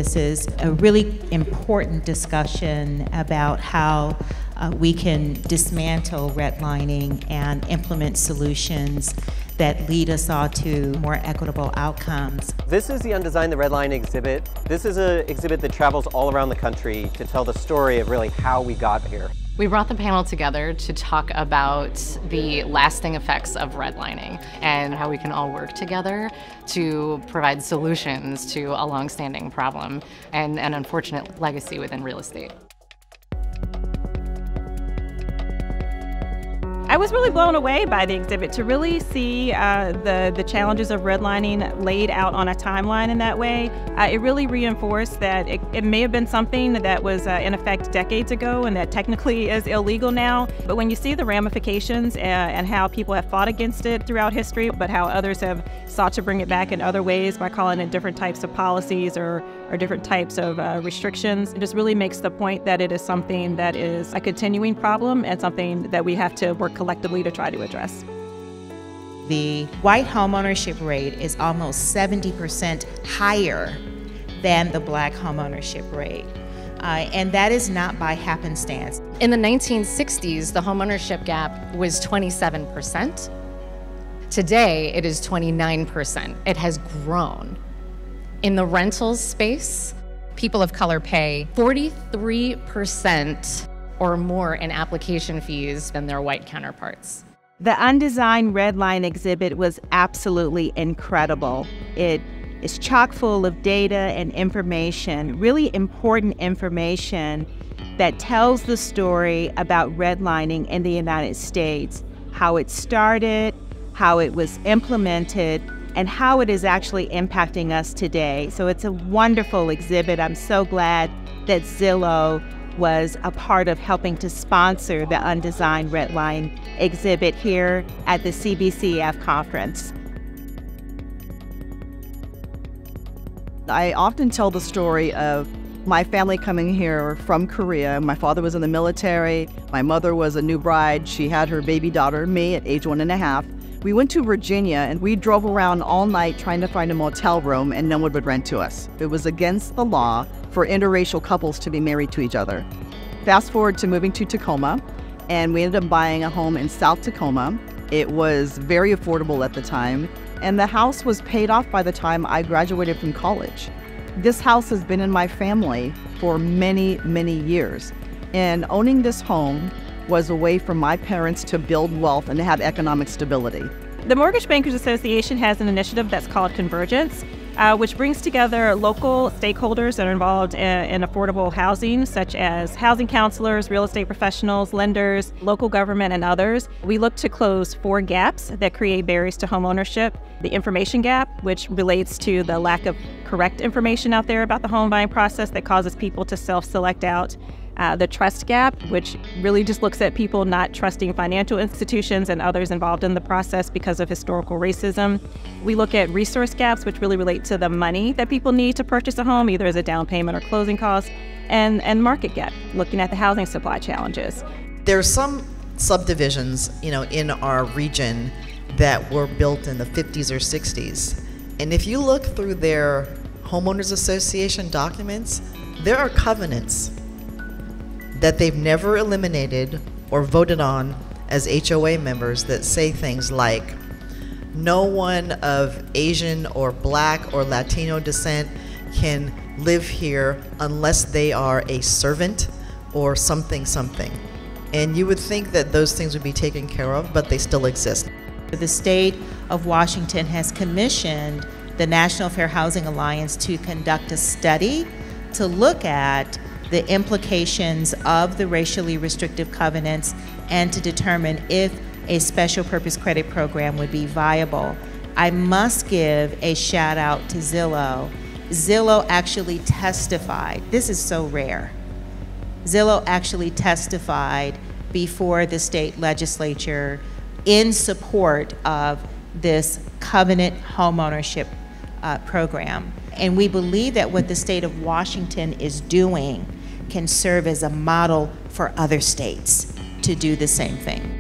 This is a really important discussion about how we can dismantle redlining and implement solutions that lead us all to more equitable outcomes. This is the Undesign the Redline exhibit. This is an exhibit that travels all around the country to tell the story of really how we got here. We brought the panel together to talk about the lasting effects of redlining and how we can all work together to provide solutions to a long-standing problem and an unfortunate legacy within real estate. I was really blown away by the exhibit to really see the challenges of redlining laid out on a timeline in that way. It really reinforced that it may have been something that was in effect decades ago and that technically is illegal now. But when you see the ramifications and how people have fought against it throughout history, but how others have sought to bring it back in other ways by calling it different types of policies or different types of restrictions, it just really makes the point that it is something that is a continuing problem and something that we have to work collectively to try to address. The white homeownership rate is almost 70% higher than the black homeownership rate. And that is not by happenstance. In the 1960s, the homeownership gap was 27%. Today, it is 29%. It has grown. In the rentals space, people of color pay 43% or more in application fees than their white counterparts. The Undesigned Redline exhibit was absolutely incredible. It is chock full of data and information, really important information that tells the story about redlining in the United States, how it started, how it was implemented, and how it is actually impacting us today. So it's a wonderful exhibit. I'm so glad that Zillow was a part of helping to sponsor the Undesigned Redline exhibit here at the CBCF conference. I often tell the story of my family coming here from Korea. My father was in the military. My mother was a new bride. She had her baby daughter, me, at age 1.5. We went to Virginia and we drove around all night trying to find a motel room and no one would rent to us. It was against the law for interracial couples to be married to each other. Fast forward to moving to Tacoma, and we ended up buying a home in South Tacoma. It was very affordable at the time, and the house was paid off by the time I graduated from college. This house has been in my family for many, many years, and owning this home was a way for my parents to build wealth and to have economic stability. The Mortgage Bankers Association has an initiative that's called Convergence, which brings together local stakeholders that are involved in affordable housing, such as housing counselors, real estate professionals, lenders, local government, and others. We look to close 4 gaps that create barriers to homeownership. The information gap, which relates to the lack of correct information out there about the home buying process that causes people to self-select out. The trust gap, which really just looks at people not trusting financial institutions and others involved in the process because of historical racism. We look at resource gaps, which really relate to the money that people need to purchase a home, either as a down payment or closing costs, and market gap, looking at the housing supply challenges. There are some subdivisions, in our region that were built in the 50s or 60s. And if you look through their homeowners association documents, there are covenants that they've never eliminated or voted on as HOA members that say things like, no one of Asian or Black or Latino descent can live here unless they are a servant or something. And you would think that those things would be taken care of, but they still exist. The state of Washington has commissioned the National Fair Housing Alliance to conduct a study to look at the implications of the racially restrictive covenants and to determine if a special purpose credit program would be viable. I must give a shout out to Zillow. Zillow actually testified. This is so rare. Zillow actually testified before the state legislature in support of this covenant homeownership program. And we believe that what the state of Washington is doing can serve as a model for other states to do the same thing.